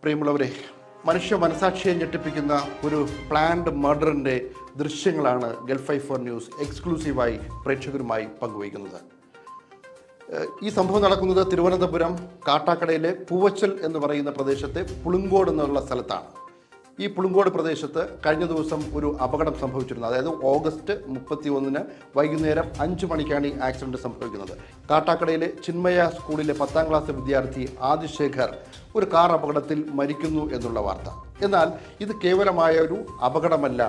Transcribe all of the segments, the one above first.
പ്രിയമുള്ളവരെ, മനുഷ്യ മനസാക്ഷിയെ ഞെട്ടിപ്പിക്കുന്ന ഒരു പ്ലാൻഡ് മർഡറിൻ്റെ ദൃശ്യങ്ങളാണ് ഗൾഫ് 54 ന്യൂസ് എക്സ്ക്ലൂസീവായി പ്രേക്ഷകരുമായി പങ്കുവയ്ക്കുന്നത്. ഈ സംഭവം നടക്കുന്നത് തിരുവനന്തപുരം കാട്ടാക്കടയിലെ പൂവച്ചൽ എന്ന് പറയുന്ന പ്രദേശത്തെ പുളുങ്കോട് എന്നുള്ള സ്ഥലത്താണ്. ഈ പുളുങ്കോട് പ്രദേശത്ത് കഴിഞ്ഞ ദിവസം ഒരു അപകടം സംഭവിച്ചിരുന്നു. അതായത് ഓഗസ്റ്റ് 31 വൈകുന്നേരം 5 മണിക്കാണ് ഈ ആക്സിഡൻറ്റ് സംഭവിക്കുന്നത്. കാട്ടാക്കടയിലെ ചിന്മയ സ്കൂളിലെ 10ാം ക്ലാസ് വിദ്യാർത്ഥി ആദിശേഖർ ഒരു കാർ അപകടത്തിൽ മരിക്കുന്നു എന്നുള്ള വാർത്ത. എന്നാൽ ഇത് കേവലമായ ഒരു അപകടമല്ല.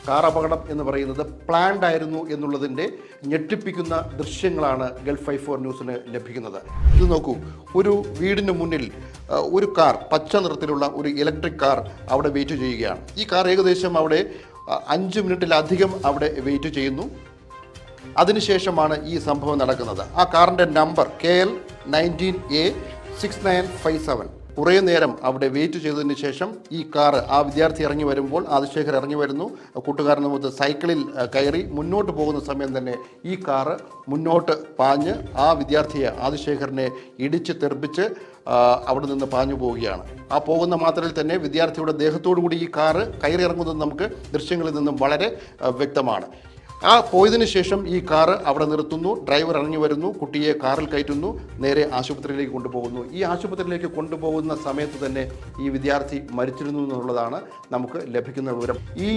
കാർ അപകടം എന്ന് പറയുന്നത് പ്ലാൻഡ് ആയിരുന്നു എന്നുള്ളതിൻ്റെ ഞെട്ടിപ്പിക്കുന്ന ദൃശ്യങ്ങളാണ് ഗൾഫ് 54 ന്യൂസിന് ലഭിക്കുന്നത്. ഇത് നോക്കൂ, ഒരു വീടിന് മുന്നിൽ ഒരു കാർ, പച്ച നിറത്തിലുള്ള ഒരു ഇലക്ട്രിക് കാർ അവിടെ വെയിറ്റ് ചെയ്യുകയാണ്. ഈ കാർ ഏകദേശം അവിടെ 5 മിനിറ്റിലധികം അവിടെ വെയിറ്റ് ചെയ്യുന്നു. അതിനുശേഷമാണ് ഈ സംഭവം നടക്കുന്നത്. ആ കാറിൻ്റെ നമ്പർ KL 19A6957. കുറേ നേരം അവിടെ വെയിറ്റ് ചെയ്തതിന് ശേഷം ഈ കാറ്, ആ വിദ്യാർത്ഥി ഇറങ്ങി വരുമ്പോൾ ആദിശേഖർ ഇറങ്ങി വരുന്നു. കൂട്ടുകാരനുമൊത്ത് സൈക്കിളിൽ കയറി മുന്നോട്ട് പോകുന്ന സമയം തന്നെ ഈ കാറ് മുന്നോട്ട് പാഞ്ഞ് ആ വിദ്യാർത്ഥിയെ, ആദിശേഖറിനെ ഇടിച്ച് തെറിപ്പിച്ച് അവിടെ നിന്ന് പാഞ്ഞു പോവുകയാണ്. ആ പോകുന്ന മാത്രയിൽ തന്നെ വിദ്യാർത്ഥിയുടെ ദേഹത്തോടു കൂടി ഈ കാറ് കയറി ഇറങ്ങുന്നത് നമുക്ക് ദൃശ്യങ്ങളിൽ നിന്നും വളരെ വ്യക്തമാണ്. ആ പോയതിനു ശേഷം ഈ കാറ് അവിടെ നിർത്തുന്നു, ഡ്രൈവർ ഇറങ്ങി വരുന്നു, കുട്ടിയെ കാറിൽ കയറ്റുന്നു, നേരെ ആശുപത്രിയിലേക്ക് കൊണ്ടുപോകുന്നു. ഈ ആശുപത്രിയിലേക്ക് കൊണ്ടുപോകുന്ന സമയത്ത് തന്നെ ഈ വിദ്യാർത്ഥി മരിച്ചിരുന്നു എന്നുള്ളതാണ് നമുക്ക് ലഭിക്കുന്ന വിവരം. ഈ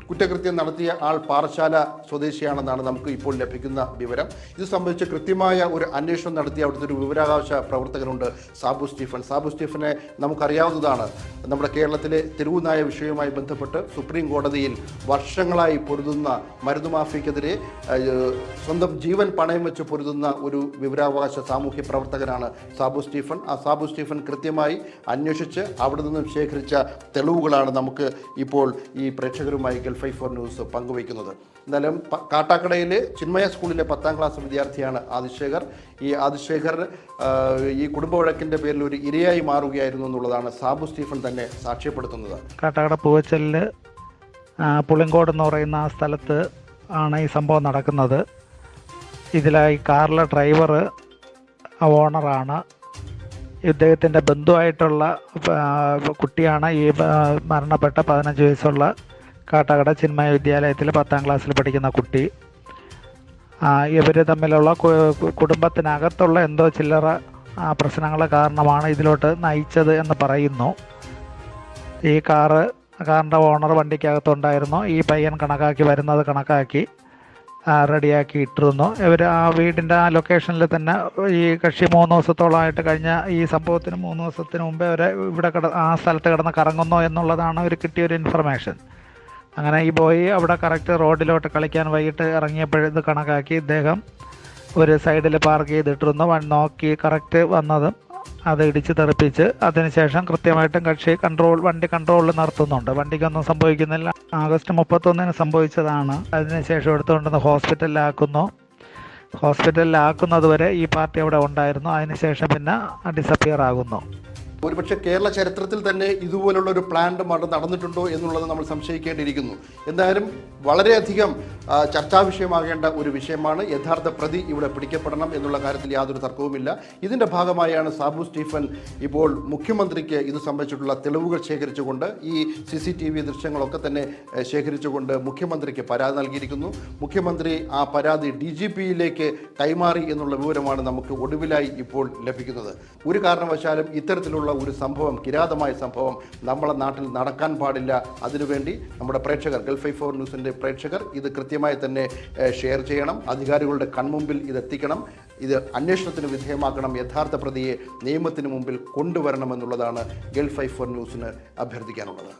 കുറ്റകൃത്യം നടത്തിയ ആൾ പാറശാല സ്വദേശിയാണെന്നാണ് നമുക്ക് ഇപ്പോൾ ലഭിക്കുന്ന വിവരം. ഇത് സംബന്ധിച്ച് കൃത്യമായ ഒരു അന്വേഷണം നടത്തിയ അവിടുത്തെ ഒരു വിവരാവകാശ പ്രവർത്തകനുണ്ട്, സാബു സ്റ്റീഫൻ. സാബു സ്റ്റീഫനെ നമുക്കറിയാവുന്നതാണ്. നമ്മുടെ കേരളത്തിലെ തെരുവുനായ വിഷയവുമായി ബന്ധപ്പെട്ട് സുപ്രീം കോടതിയിൽ വർഷങ്ങളായി പൊരുതുന്ന മരുന്ന് മാഫിയക്കെതിരെ സ്വന്തം ജീവൻ പണയം വെച്ച് പൊരുതുന്ന ഒരു വിവരാവകാശ സാമൂഹ്യ പ്രവർത്തകനാണ് സാബു സ്റ്റീഫൻ. ആ സാബു സ്റ്റീഫൻ കൃത്യമായി അന്വേഷിച്ച് അവിടെ നിന്നും ശേഖരിച്ച തെളിവുകളാണ് നമുക്ക് ഇപ്പോൾ ഈ പ്രേക്ഷകരുമായി ഗൾഫ് 54 ന്യൂസ് പങ്കുവയ്ക്കുന്നത്. എന്തായാലും കാട്ടാക്കടയിലെ ചിന്മയ സ്കൂളിലെ 10ാം ക്ലാസ് വിദ്യാർത്ഥിയാണ് ആദിശേഖർ. ഈ ആദിശേഖർ ഈ കുടുംബ വഴക്കിൻ്റെ പേരിൽ ഒരു ഇരയായി മാറുകയായിരുന്നു എന്നുള്ളതാണ് സാബു സ്റ്റീഫൻ തന്നെ സാക്ഷ്യപ്പെടുത്തുന്നത്. കാട്ടാക്കട പൂവച്ചലിൽ പുളിങ്കോട് എന്ന് പറയുന്ന ആ സ്ഥലത്ത് ആണ് ഈ സംഭവം നടക്കുന്നത്. ഇതിലായി കാറിലെ ഡ്രൈവർ ഓണറാണ്. ഇദ്ദേഹത്തിൻ്റെ ബന്ധുവായിട്ടുള്ള കുട്ടിയാണ് ഈ മരണപ്പെട്ട 15 വയസ്സുള്ള കാട്ടാക്കട ചിന്മയ വിദ്യാലയത്തിൽ 10ാം ക്ലാസ്സിൽ പഠിക്കുന്ന കുട്ടി. ഇവർ തമ്മിലുള്ള കുടുംബത്തിനകത്തുള്ള എന്തോ ചില്ലറ പ്രശ്നങ്ങൾ കാരണമാണ് ഇതിലോട്ട് നയിച്ചത് എന്ന് പറയുന്നു. ഈ കാറിൻ്റെ ഓണർ വണ്ടിക്കകത്തുണ്ടായിരുന്നു. ഈ പയ്യൻ വരുന്നത് കണക്കാക്കി റെഡിയാക്കി ഇട്ടിരുന്നു. ഇവർ ആ വീടിൻ്റെ ആ ലൊക്കേഷനിൽ തന്നെ ഈ കക്ഷി 3 ദിവസത്തോളമായിട്ട് കഴിഞ്ഞ ഈ സംഭവത്തിന് 3 ദിവസത്തിന് മുമ്പേ അവർ ഇവിടെ ആ സ്ഥലത്ത് കിടന്ന് കറങ്ങുന്നു എന്നുള്ളതാണ് ഒരു കിട്ടിയൊരു ഇൻഫർമേഷൻ. അങ്ങനെ ഈ ബോയ് അവിടെ കറക്റ്റ് റോഡിലോട്ട് കളിക്കാൻ വൈകിട്ട് ഇറങ്ങിയപ്പോഴത് കണക്കാക്കി ഇദ്ദേഹം ഒരു സൈഡിൽ പാർക്ക് ചെയ്തിട്ടിരുന്നു. നോക്കി കറക്റ്റ് വന്നതും അത് ഇടിച്ച് തെറിപ്പിച്ച് അതിനുശേഷം കൃത്യമായിട്ടും വണ്ടി കൺട്രോളിൽ നിർത്തുന്നുണ്ട്. വണ്ടിക്കൊന്നും സംഭവിക്കുന്നില്ല. ആഗസ്റ്റ് 31 സംഭവിച്ചതാണ്. അതിനുശേഷം എടുത്തുകൊണ്ടുവന്ന് ഹോസ്പിറ്റലിലാക്കുന്നത് വരെ ഈ പാർട്ടി അവിടെ ഉണ്ടായിരുന്നു. അതിനുശേഷം പിന്നെ ഡിസപ്പിയർ ആകുന്നു. ഒരുപക്ഷെ കേരള ചരിത്രത്തിൽ തന്നെ ഇതുപോലുള്ള ഒരു പ്ലാൻഡ് മർഡർ നടന്നിട്ടുണ്ടോ എന്നുള്ളത് നമ്മൾ സംശയിക്കേണ്ടിയിരിക്കുന്നു. എന്തായാലും വളരെയധികം ചർച്ചാ വിഷയമാകേണ്ട ഒരു വിഷയമാണ്. യഥാർത്ഥ പ്രതി ഇവിടെ പിടിക്കപ്പെടണം എന്നുള്ള കാര്യത്തിൽ യാതൊരു തർക്കവുമില്ല. ഇതിൻ്റെ ഭാഗമായാണ് സാബു സ്റ്റീഫൻ ഇപ്പോൾ മുഖ്യമന്ത്രിക്ക് ഇത് സംബന്ധിച്ചിട്ടുള്ള തെളിവുകൾ ശേഖരിച്ചുകൊണ്ട് ഈ CCTV ദൃശ്യങ്ങളൊക്കെ തന്നെ ശേഖരിച്ചുകൊണ്ട് മുഖ്യമന്ത്രിക്ക് പരാതി നൽകിയിരിക്കുന്നു. മുഖ്യമന്ത്രി ആ പരാതി DGPയിലേക്ക് കൈമാറി എന്നുള്ള വിവരമാണ് നമുക്ക് ഒടുവിലായി ഇപ്പോൾ ലഭിക്കുന്നത്. ഒരു കാരണവശാലും ഇത്തരത്തിലുള്ള ഒരു സംഭവം, കിരാതമായ സംഭവം നമ്മളെ നാട്ടിൽ നടക്കാൻ പാടില്ല. അതിനുവേണ്ടി നമ്മുടെ പ്രേക്ഷകർ, ഗൾഫ് 54 ന്യൂസിൻ്റെ പ്രേക്ഷകർ ഇത് കൃത്യമായി തന്നെ ഷെയർ ചെയ്യണം. അധികാരികളുടെ കൺമുമ്പിൽ ഇതെത്തിക്കണം. ഇത് അന്വേഷണത്തിന് വിധേയമാക്കണം. യഥാർത്ഥ പ്രതിയെ നിയമത്തിന് മുമ്പിൽ കൊണ്ടുവരണമെന്നുള്ളതാണ് ഗൾഫ് 54 ന്യൂസിന് അഭ്യർത്ഥിക്കാനുള്ളത്.